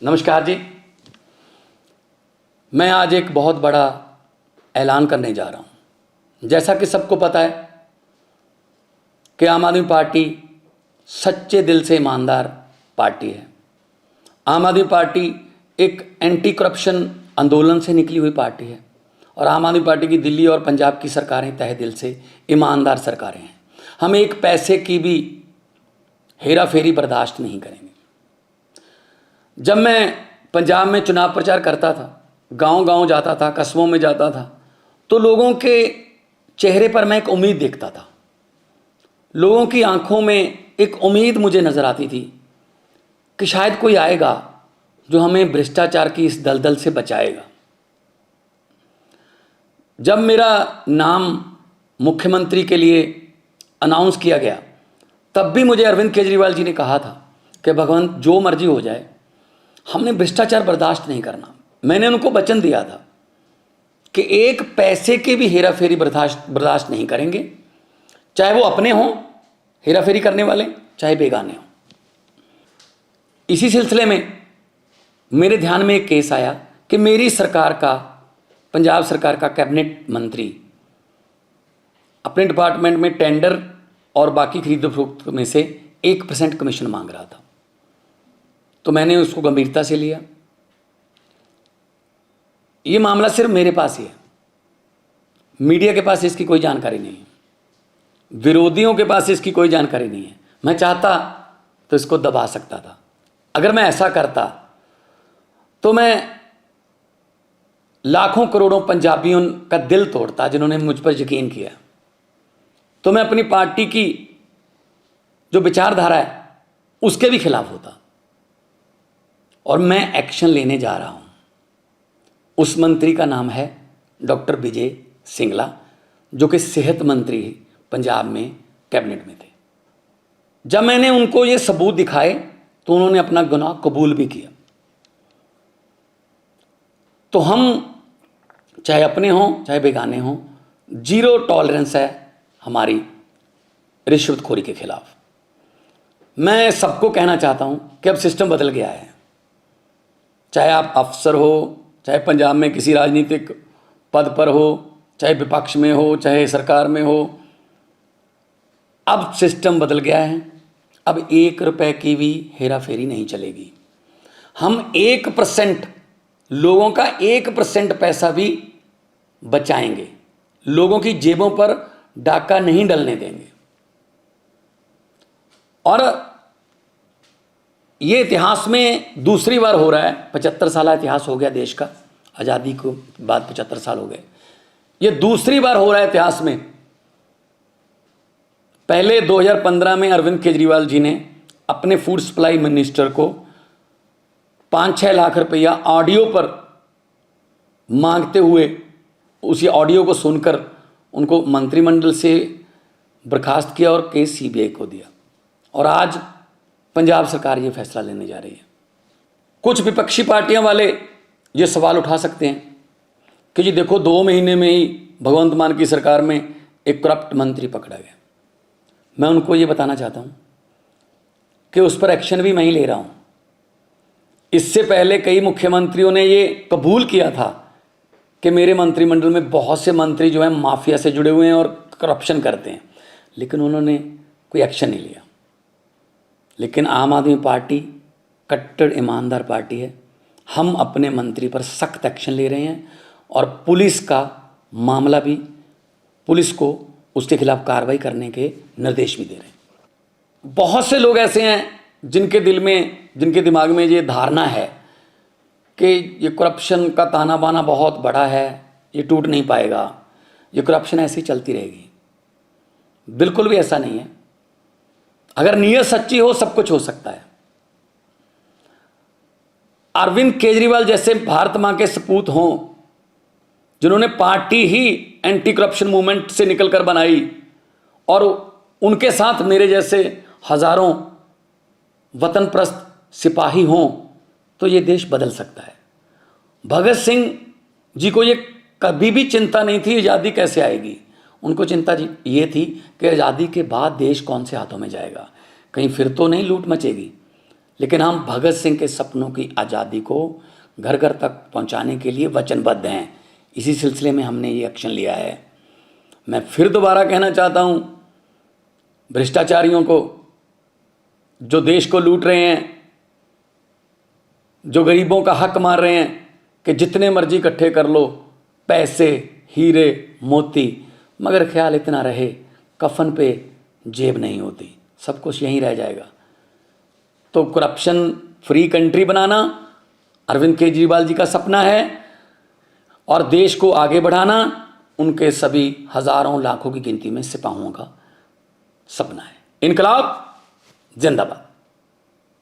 नमस्कार जी। मैं आज एक बहुत बड़ा ऐलान करने जा रहा हूँ। जैसा कि सबको पता है कि आम आदमी पार्टी सच्चे दिल से ईमानदार पार्टी है। आम आदमी पार्टी एक एंटी करप्शन आंदोलन से निकली हुई पार्टी है और आम आदमी पार्टी की दिल्ली और पंजाब की सरकारें तहे दिल से ईमानदार सरकारें हैं। हम एक पैसे की भी हेरा फेरी बर्दाश्त नहीं करेंगे। जब मैं पंजाब में चुनाव प्रचार करता था, गांव-गांव जाता था, कस्बों में जाता था, तो लोगों के चेहरे पर मैं एक उम्मीद देखता था। लोगों की आंखों में एक उम्मीद मुझे नज़र आती थी कि शायद कोई आएगा जो हमें भ्रष्टाचार की इस दलदल से बचाएगा। जब मेरा नाम मुख्यमंत्री के लिए अनाउंस किया गया, तब भी मुझे अरविंद केजरीवाल जी ने कहा था कि भगवंत जो मर्जी हो जाए, हमने भ्रष्टाचार बर्दाश्त नहीं करना। मैंने उनको वचन दिया था कि एक पैसे के भी हेरा फेरी बर्दाश्त नहीं करेंगे, चाहे वो अपने हों हेरा फेरी करने वाले, चाहे बेगाने हों। इसी सिलसिले में मेरे ध्यान में एक केस आया कि मेरी सरकार का, पंजाब सरकार का कैबिनेट मंत्री अपने डिपार्टमेंट में टेंडर और बाकी खरीदो फरोख्त में से 1% कमीशन मांग रहा था। तो मैंने उसको गंभीरता से लिया। ये मामला सिर्फ मेरे पास ही है, मीडिया के पास इसकी कोई जानकारी नहीं है, विरोधियों के पास इसकी कोई जानकारी नहीं है। मैं चाहता तो इसको दबा सकता था। अगर मैं ऐसा करता तो मैं लाखों करोड़ों पंजाबियों का दिल तोड़ता जिन्होंने मुझ पर यकीन किया। तो मैं अपनी पार्टी की जो विचारधारा है उसके भी खिलाफ होता। और मैं एक्शन लेने जा रहा हूं। उस मंत्री का नाम है डॉक्टर विजय सिंगला, जो कि सेहत मंत्री पंजाब में कैबिनेट में थे। जब मैंने उनको ये सबूत दिखाए तो उन्होंने अपना गुनाह कबूल भी किया। तो हम चाहे अपने हों चाहे बेगाने हों, जीरो टॉलरेंस है हमारी रिश्वतखोरी के खिलाफ। मैं सबको कहना चाहता हूं कि अब सिस्टम बदल गया है। चाहे आप अफसर हो, चाहे पंजाब में किसी राजनीतिक पद पर हो, चाहे विपक्ष में हो, चाहे सरकार में हो, अब सिस्टम बदल गया है। अब 1 रुपए की भी हेरा फेरी नहीं चलेगी। हम 1%, लोगों का 1% पैसा भी बचाएंगे। लोगों की जेबों पर डाका नहीं डलने देंगे। और ये इतिहास में दूसरी बार हो रहा है। 75 साल इतिहास हो गया देश का, आज़ादी को बाद 75 साल हो गए। ये दूसरी बार हो रहा है इतिहास में। पहले 2015 में अरविंद केजरीवाल जी ने अपने फूड सप्लाई मिनिस्टर को 5-6 लाख रुपया ऑडियो पर मांगते हुए, उसी ऑडियो को सुनकर उनको मंत्रिमंडल से बर्खास्त किया और केस सीबीआई को दिया। और आज पंजाब सरकार ये फैसला लेने जा रही है। कुछ विपक्षी पार्टियां वाले ये सवाल उठा सकते हैं कि जी देखो, 2 महीने में ही भगवंत मान की सरकार में एक करप्ट मंत्री पकड़ा गया। मैं उनको ये बताना चाहता हूं कि उस पर एक्शन भी मैं ही ले रहा हूं। इससे पहले कई मुख्यमंत्रियों ने ये कबूल किया था कि मेरे मंत्रिमंडल में बहुत से मंत्री जो हैं माफिया से जुड़े हुए हैं और करप्शन करते हैं, लेकिन उन्होंने कोई एक्शन नहीं लिया। लेकिन आम आदमी पार्टी कट्टर ईमानदार पार्टी है। हम अपने मंत्री पर सख्त एक्शन ले रहे हैं और पुलिस का मामला भी, पुलिस को उसके खिलाफ कार्रवाई करने के निर्देश भी दे रहे हैं। बहुत से लोग ऐसे हैं जिनके दिमाग में ये धारणा है कि ये करप्शन का ताना बाना बहुत बड़ा है, ये टूट नहीं पाएगा, ये करप्शन ऐसी चलती रहेगी। बिल्कुल भी ऐसा नहीं है। अगर नीयत सच्ची हो सब कुछ हो सकता है। अरविंद केजरीवाल जैसे भारत मां के सपूत हों, जिन्होंने पार्टी ही एंटी करप्शन मूवमेंट से निकलकर बनाई, और उनके साथ मेरे जैसे हजारों वतनप्रस्त सिपाही हों, तो ये देश बदल सकता है। भगत सिंह जी को ये कभी भी चिंता नहीं थी आज़ादी कैसे आएगी। उनको चिंता ये थी कि आज़ादी के बाद देश कौन से हाथों में जाएगा, कहीं फिर तो नहीं लूट मचेगी। लेकिन हम भगत सिंह के सपनों की आज़ादी को घर घर तक पहुंचाने के लिए वचनबद्ध हैं। इसी सिलसिले में हमने ये एक्शन लिया है। मैं फिर दोबारा कहना चाहता हूं भ्रष्टाचारियों को, जो देश को लूट रहे हैं, जो गरीबों का हक मार रहे हैं कि जितने मर्जी इकट्ठे कर लो पैसे, हीरे, मोती, मगर ख्याल इतना रहे कफन पे जेब नहीं होती, सब कुछ यहीं रह जाएगा। तो करप्शन फ्री कंट्री बनाना अरविंद केजरीवाल जी का सपना है और देश को आगे बढ़ाना उनके सभी हजारों लाखों की गिनती में सिपाहियों का सपना है। इनकलाब जिंदाबाद।